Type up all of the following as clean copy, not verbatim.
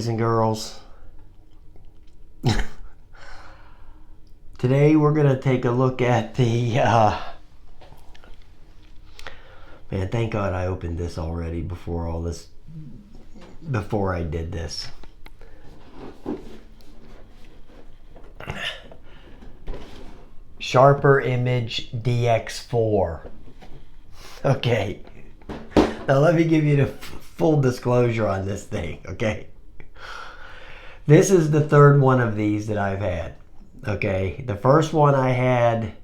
boys and girls. Today we're going to take a look at the... man, thank God I opened this already before I did this. Sharper Image DX4. Okay. Now let me give you the full disclosure on this thing, okay? This is the third one of these that I've had, okay? The first one I had,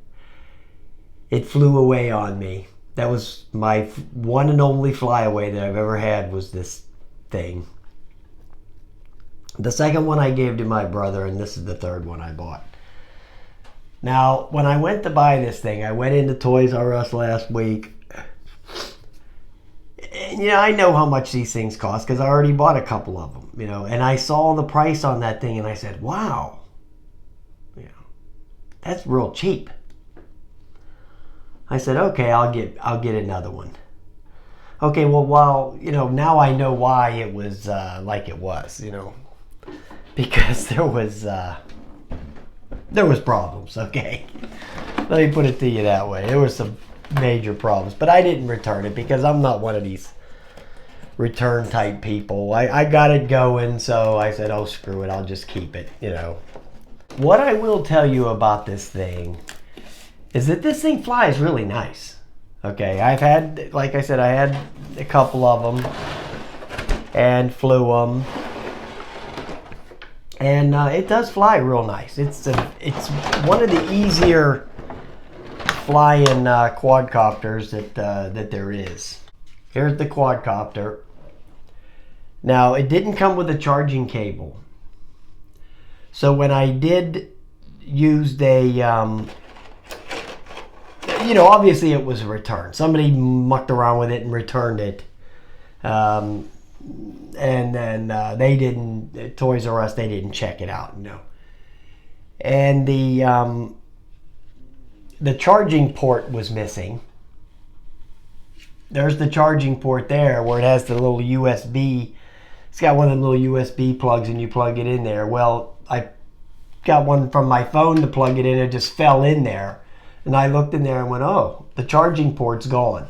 it flew away on me. That was my one and only flyaway that I've ever had, was this thing. The second one I gave to my brother, and this is the third one I bought. Now, when I went to buy this thing, I went into Toys R Us last week. And, you know, I know how much these things cost because I already bought a couple of them, you know. And I saw the price on that thing and I said, wow, you know, that's real cheap. I said, okay, I'll get another one. Okay, well, you know, now I know why it was like it was, you know, because there was problems. Okay, let me put it to you that way. There was some major problems, but I didn't return it because I'm not one of these return type people. I got it going, so I said, oh, screw it, I'll just keep it, you know. What I will tell you about this thing is that this thing flies really nice. Okay, I've had, like I said, I had a couple of them and flew them, and it does fly real nice. It's one of the easier flying quadcopters that there is. Here's the quadcopter. Now, it didn't come with a charging cable, so when I did use a you know, obviously it was a return. Somebody mucked around with it and returned it. And then they didn't, Toys R Us, they didn't check it out, you know. And the charging port was missing. There's the charging port there where it has the little USB. It's got one of the little USB plugs and you plug it in there. Well, I got one from my phone to plug it in. It just fell in there. And I looked in there and went, oh, the charging port's gone.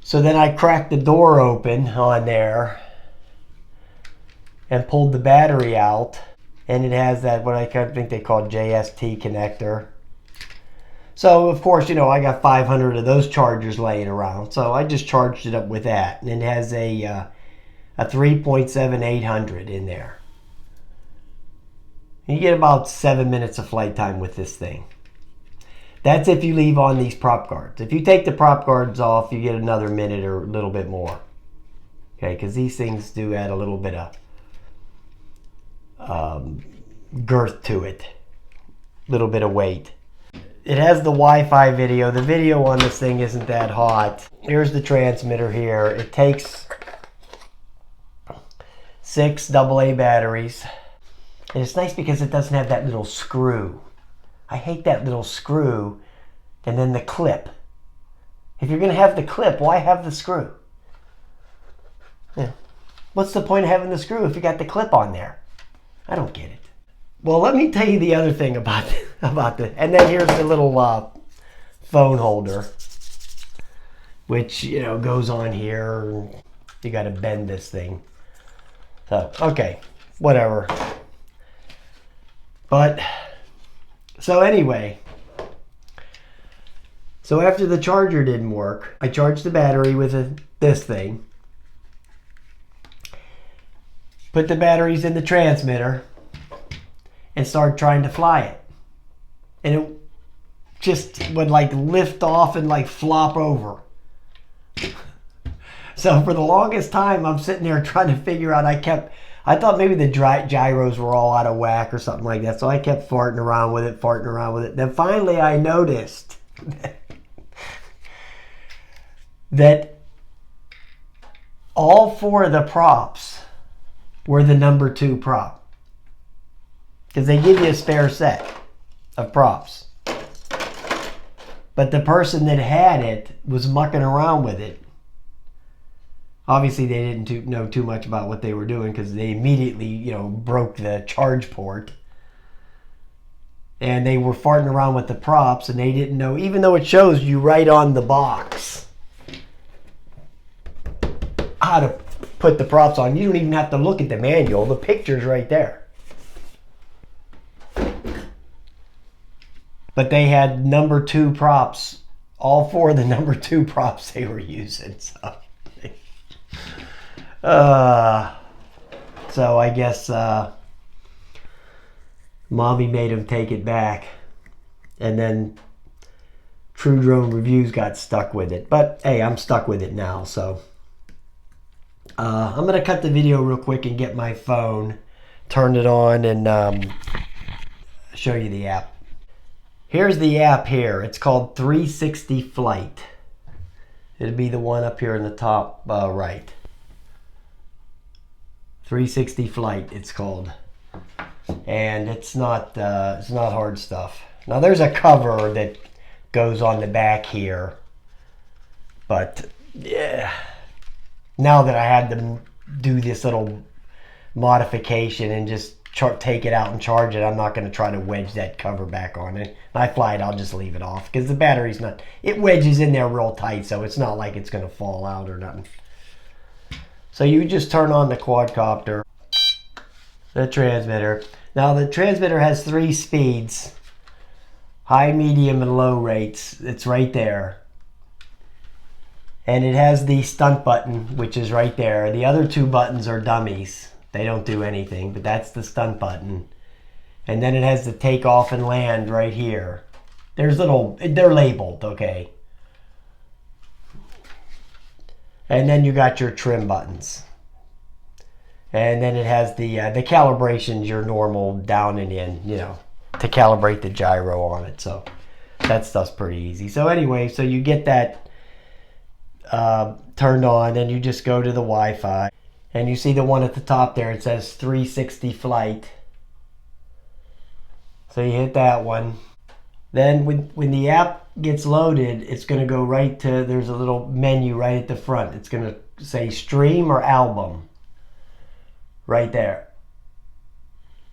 So then I cracked the door open on there and pulled the battery out. And it has that, what I think they call JST connector. So, of course, you know, I got 500 of those chargers laying around. So I just charged it up with that. And it has a 3.7800 in there. You get about 7 minutes of flight time with this thing. That's if you leave on these prop guards. If you take the prop guards off, you get another minute or a little bit more. Okay, because these things do add a little bit of girth to it. A little bit of weight. It has the Wi-Fi video. The video on this thing isn't that hot. Here's the transmitter here. It takes 6 AA batteries. And it's nice because it doesn't have that little screw. I hate that little screw and then the clip. If you're going to have the clip, why have the screw? Yeah. What's the point of having the screw if you got the clip on there? I don't get it. Well, let me tell you the other thing about the. And then here's the little phone holder, which, you know, goes on here. You got to bend this thing. So, okay, whatever. But, so anyway, so after the charger didn't work, I charged the battery with this thing, put the batteries in the transmitter, and started trying to fly it. And it just would like lift off and like flop over. So for the longest time, I'm sitting there trying to figure out, I thought maybe the gyros were all out of whack or something like that. So I kept farting around with it. Then finally I noticed that all 4 of the props were the number 2 prop. Because they give you a spare set of props. But the person that had it was mucking around with it Obviously, they didn't know too much about what they were doing because they immediately, you know, broke the charge port. And they were farting around with the props, and they didn't know, even though it shows you right on the box how to put the props on. You don't even have to look at the manual. The picture's right there. But they had number 2 props. All 4 of the number 2 props they were using. So I guess Mommy made him take it back. And then True Drone Reviews got stuck with it. But hey, I'm stuck with it now. So I'm going to cut the video real quick and get my phone, turn it on, and show you the app. Here's the app here. It's called 360 Flight. It'll be the one up here in the top right. 360 Flight, it's called. And it's not hard stuff. Now there's a cover that goes on the back here. But yeah, now that I had to do this little modification and just take it out and charge it, I'm not going to try to wedge that cover back on it. When I fly it, I'll just leave it off because the battery's not, it wedges in there real tight, so it's not like it's going to fall out or nothing. So you just turn on the quadcopter, the transmitter. Now the transmitter has 3 speeds, high, medium, and low rates. It's right there. And it has the stunt button, which is right there. The other 2 buttons are dummies. They don't do anything, but that's the stunt button. And then it has the take off and land right here. There's they're labeled, okay. And then you got your trim buttons. And then it has the calibrations, your normal down and in, you know, to calibrate the gyro on it. So that stuff's pretty easy. So anyway, so you get that turned on, and you just go to the Wi-Fi. And you see the one at the top there, it says 360 Flight. So you hit that one. Then when the app gets loaded, it's going to go right to, there's a little menu right at the front. It's going to say stream or album. Right there.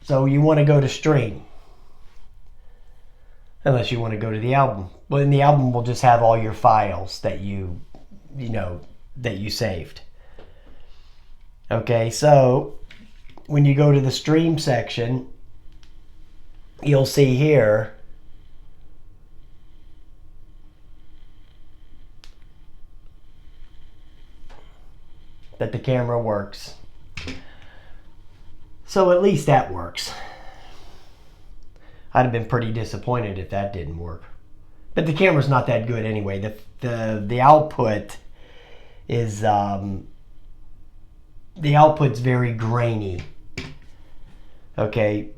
So you want to go to stream. Unless you want to go to the album. Well, then the album will just have all your files that you saved. Okay, so when you go to the stream section, you'll see here that the camera works. So at least that works. I'd have been pretty disappointed if that didn't work. But the camera's not that good anyway. The output is the output's very grainy. Okay,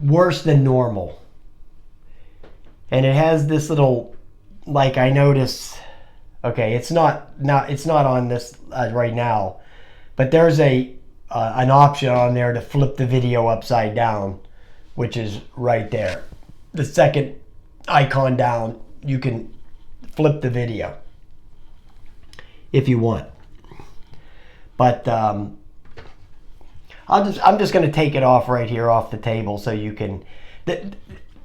worse than normal. And it has this little, like I noticed, okay, it's not on this right now, but there's an option on there to flip the video upside down, which is right there. The second icon down, you can flip the video if you want. But I'm just going to take it off right here off the table so you can.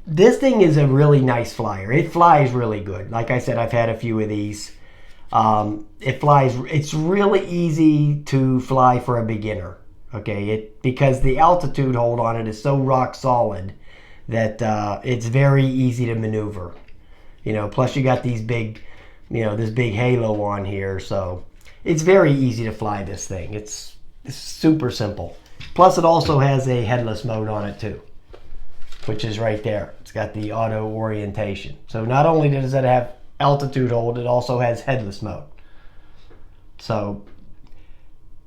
This thing is a really nice flyer. It flies really good. Like I said, I've had a few of these. It flies. It's really easy to fly for a beginner. Okay, because the altitude hold on it is so rock solid that it's very easy to maneuver. You know, plus you got these big, this big halo on here, so it's very easy to fly this thing. It's super simple. Plus it also has a headless mode on it too, which is right there. It's got the auto orientation. So not only does it have altitude hold, it also has headless mode. So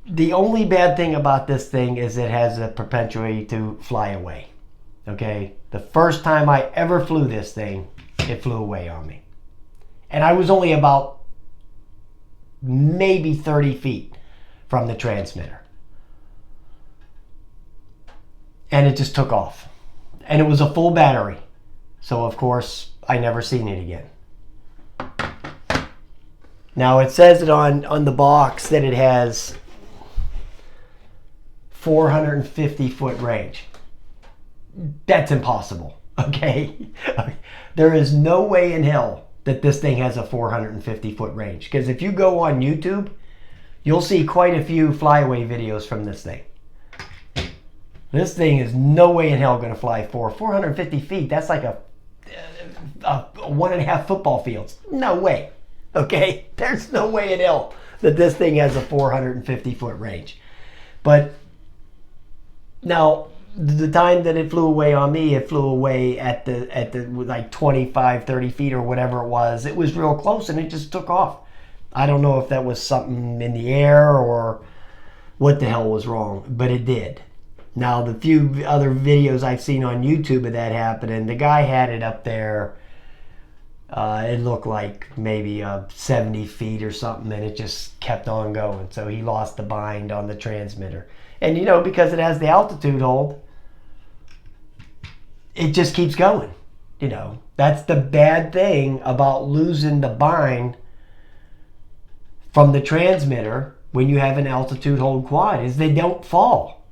the only bad thing about this thing is it has a propensity to fly away. Okay, the first time I ever flew this thing, it flew away on me. And I was only about maybe 30 feet from the transmitter. And it just took off. And it was a full battery. So of course, I never seen it again. Now it says it on the box that it has 450 foot range. That's impossible, okay? There is no way in hell that this thing has a 450 foot range. Because if you go on YouTube, you'll see quite a few flyaway videos from this thing. This thing is no way in hell going to fly 450 feet. That's like a 1.5 football fields. No way. Okay? There's no way in hell that this thing has a 450 foot range. But now, the time that it flew away on me, it flew away at the like 25, 30 feet or whatever it was. It was real close and it just took off. I don't know if that was something in the air or what the hell was wrong, but it did. Now, the few other videos I've seen on YouTube of that happening, the guy had it up there. It looked like maybe 70 feet or something, and it just kept on going. So he lost the bind on the transmitter. And, you know, because it has the altitude hold, it just keeps going. You know, that's the bad thing about losing the bind from the transmitter when you have an altitude hold quad, is they don't fall.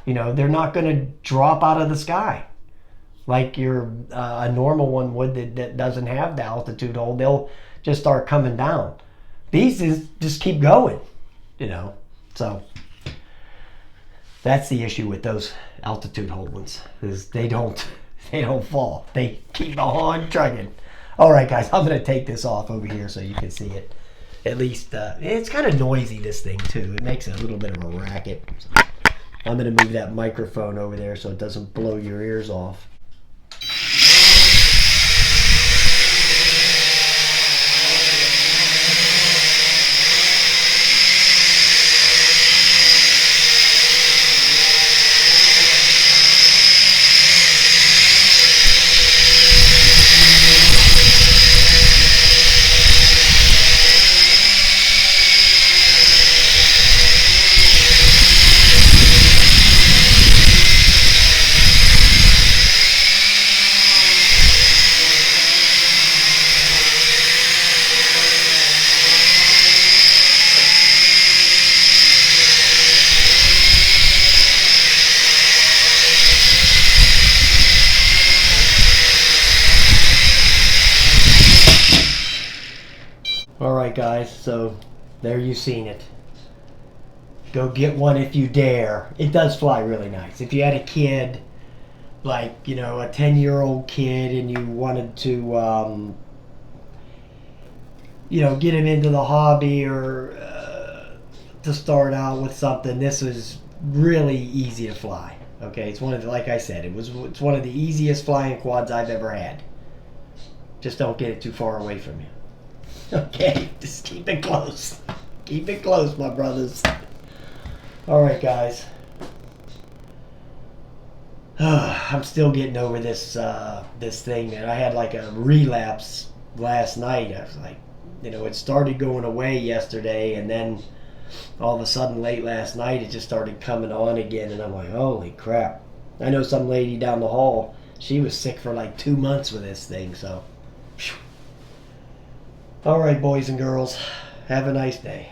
You know, they're not going to drop out of the sky like a normal one would that doesn't have the altitude hold. They'll just start coming down. These just keep going, you know. So that's the issue with those altitude hold ones, is they don't fall. They keep on trucking. All right, guys, I'm going to take this off over here so you can see it. At least it's kind of noisy, this thing too. It makes a little bit of a racket. So I'm going to move that microphone over there so it doesn't blow your ears off. Alright guys, so there you've seen it. Go get one if you dare. It does fly really nice. If you had a kid, like, you know, a 10-year-old kid, and you wanted to, you know, get him into the hobby or to start out with something, this was really easy to fly. Okay, it's one of the, like I said, it's one of the easiest flying quads I've ever had. Just don't get it too far away from you. Okay, just keep it close. Keep it close, my brothers. Alright, guys. I'm still getting over this this thing, man. I had like a relapse last night. I was like, you know, it started going away yesterday, and then all of a sudden late last night it just started coming on again, and I'm like, holy crap. I know some lady down the hall, she was sick for like 2 months with this thing, so. All right, boys and girls, have a nice day.